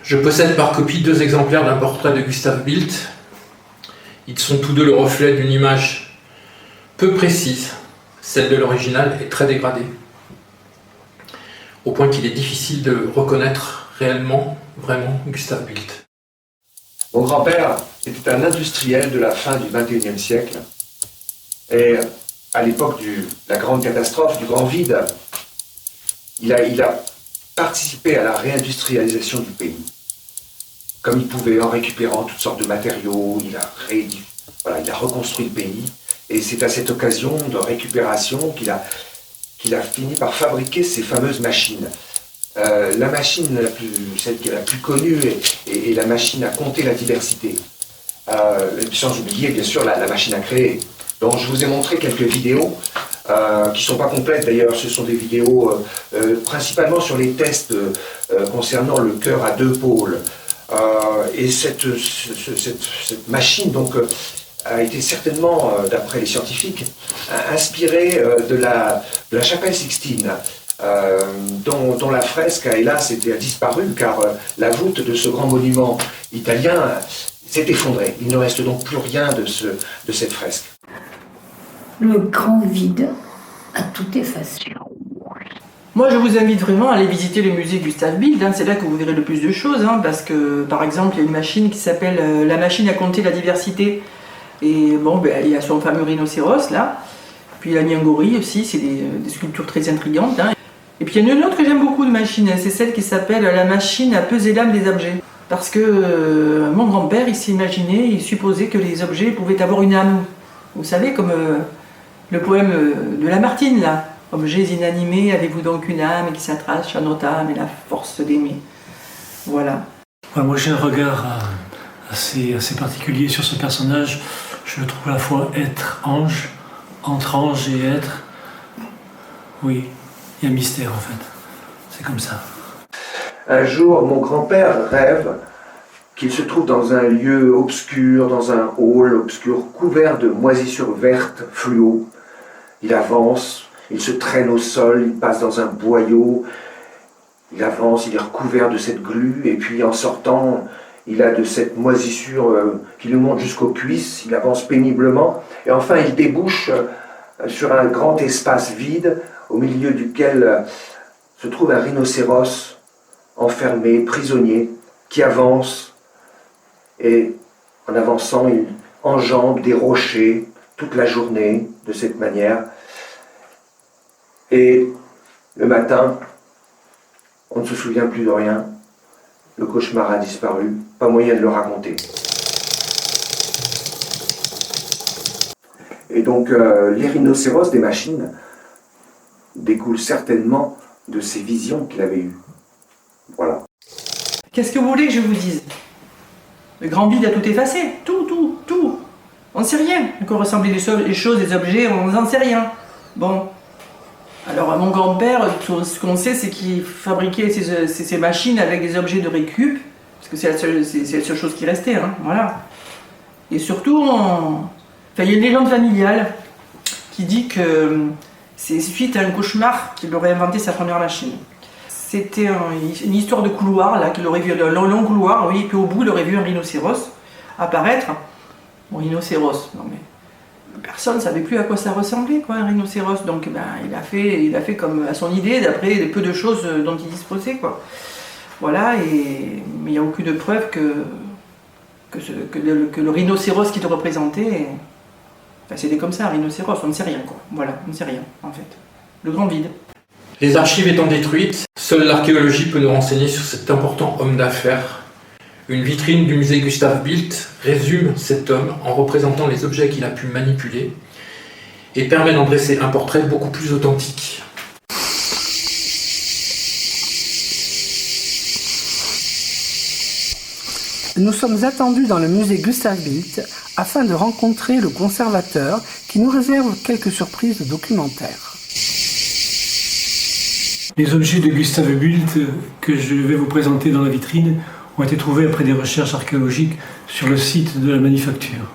Je possède par copie 2 exemplaires d'un portrait de Gustav Bild. Ils sont tous deux le reflet d'une image peu précise. Celle de l'original est très dégradée, au point qu'il est difficile de reconnaître réellement, vraiment, Gustav Bild. Mon grand-père était un industriel de la fin du XXIe siècle. Et à l'époque de la grande catastrophe, du grand vide, il a participé à la réindustrialisation du pays. Comme il pouvait, en récupérant toutes sortes de matériaux, il a reconstruit le pays. Et c'est à cette occasion de récupération qu'il a fini par fabriquer ces fameuses machines. La machine, celle qui est la plus connue, est la machine à compter la diversité. Sans oublier, bien sûr, la machine à créer. Donc je vous ai montré quelques vidéos qui ne sont pas complètes d'ailleurs. Ce sont des vidéos principalement sur les tests concernant le cœur à 2 pôles. Et cette machine donc, a été certainement, d'après les scientifiques, inspirée de la chapelle Sixtine, dont la fresque a hélas disparu car la voûte de ce grand monument italien s'est effondrée. Il ne reste donc plus rien de cette fresque. Le grand vide a tout effacé. Moi, je vous invite vraiment à aller visiter le musée Gustav Bild. C'est là que vous verrez le plus de choses, parce que, par exemple, il y a une machine qui s'appelle la machine à compter la diversité. Et bon, il y a son fameux rhinocéros, là. Puis il a mis un gorille aussi, c'est des sculptures très intrigantes. Et puis il y en a une autre que j'aime beaucoup de machine, c'est celle qui s'appelle la machine à peser l'âme des objets. Parce que mon grand-père, il s'imaginait, il supposait que les objets pouvaient avoir une âme. Vous savez, comme le poème de Lamartine, là. Objets inanimés, avez-vous donc une âme qui s'attache à notre âme et la force d'aimer. Voilà. Ouais, moi j'ai un regard assez particulier sur ce personnage. Je le trouve à la fois être ange, entre ange et être. Oui, il y a un mystère en fait. C'est comme ça. Un jour, mon grand-père rêve qu'il se trouve dans un lieu obscur, dans un hall obscur, couvert de moisissures vertes fluo. Il avance, il se traîne au sol, il passe dans un boyau, il avance, il est recouvert de cette glu, et puis en sortant, il a de cette moisissure qui lui monte jusqu'aux cuisses, il avance péniblement, et enfin il débouche sur un grand espace vide, au milieu duquel se trouve un rhinocéros enfermé, prisonnier, qui avance, et en avançant, il enjambe des rochers toute la journée, de cette manière. Et le matin, on ne se souvient plus de rien. Le cauchemar a disparu, pas moyen de le raconter. Et donc, les rhinocéros des machines découlent certainement de ces visions qu'il avait eues. Voilà. Qu'est-ce que vous voulez que je vous dise? Le grand vide a tout effacé, tout. On ne sait rien. À quoi ressemblaient les choses, les objets, on n'en sait rien. Bon. Alors, mon grand-père, ce qu'on sait, c'est qu'il fabriquait ces machines avec des objets de récup, parce que c'est la seule chose qui restait, voilà. Et surtout, il y a une légende familiale qui dit que c'est suite à un cauchemar qu'il aurait inventé sa première machine. C'était une histoire de couloir, là, qu'il aurait vu, un long couloir, oui, et puis au bout, il aurait vu un rhinocéros apparaître. Bon, rhinocéros, non mais... Personne ne savait plus à quoi ça ressemblait, quoi, un rhinocéros. Donc il a fait comme à son idée, d'après peu de choses dont il disposait, quoi. Voilà, mais il n'y a aucune preuve que le rhinocéros qui te représentait, c'était comme ça, un rhinocéros, on ne sait rien, quoi. Voilà, on ne sait rien, en fait. Le grand vide. Les archives étant détruites, seule l'archéologie peut nous renseigner sur cet important homme d'affaires. Une vitrine du musée Gustav Bild résume cet homme en représentant les objets qu'il a pu manipuler et permet d'en dresser un portrait beaucoup plus authentique. Nous sommes attendus dans le musée Gustav Bild afin de rencontrer le conservateur qui nous réserve quelques surprises documentaires. Les objets de Gustav Bild que je vais vous présenter dans la vitrine ont été trouvés après des recherches archéologiques sur le site de la manufacture.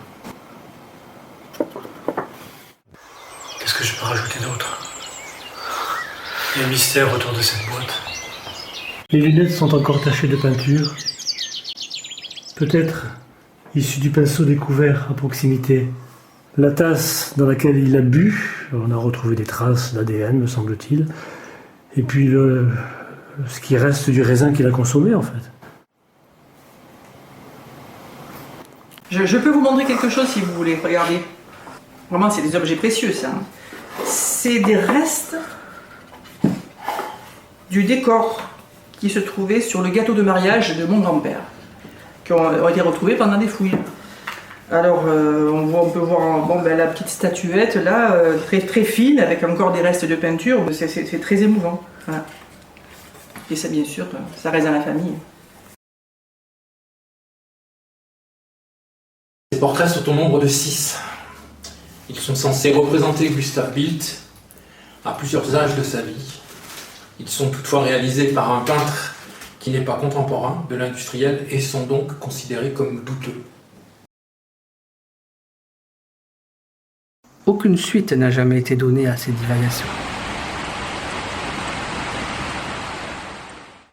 Qu'est-ce que je peux rajouter d'autre? Il y a un mystère autour de cette boîte. Les lunettes sont encore tachées de peinture Peut-être issu du pinceau découvert à proximité. La tasse dans laquelle il a bu, on a retrouvé des traces d'ADN, me semble-t-il. Et puis ce qui reste du raisin qu'il a consommé, en fait. Je peux vous montrer quelque chose si vous voulez, regardez. Vraiment, c'est des objets précieux, ça. C'est des restes du décor qui se trouvait sur le gâteau de mariage de mon grand-père, qui ont été retrouvés pendant des fouilles. Alors, on peut voir la petite statuette, là, très, très fine, avec encore des restes de peinture. C'est très émouvant. Voilà. Et ça, bien sûr, ça reste dans la famille. Ces portraits sont au nombre de 6. Ils sont censés représenter Gustav Bildt à plusieurs âges de sa vie. Ils sont toutefois réalisés par un peintre qui n'est pas contemporain de l'industriel et sont donc considérés comme douteux. Aucune suite n'a jamais été donnée à ces divagations.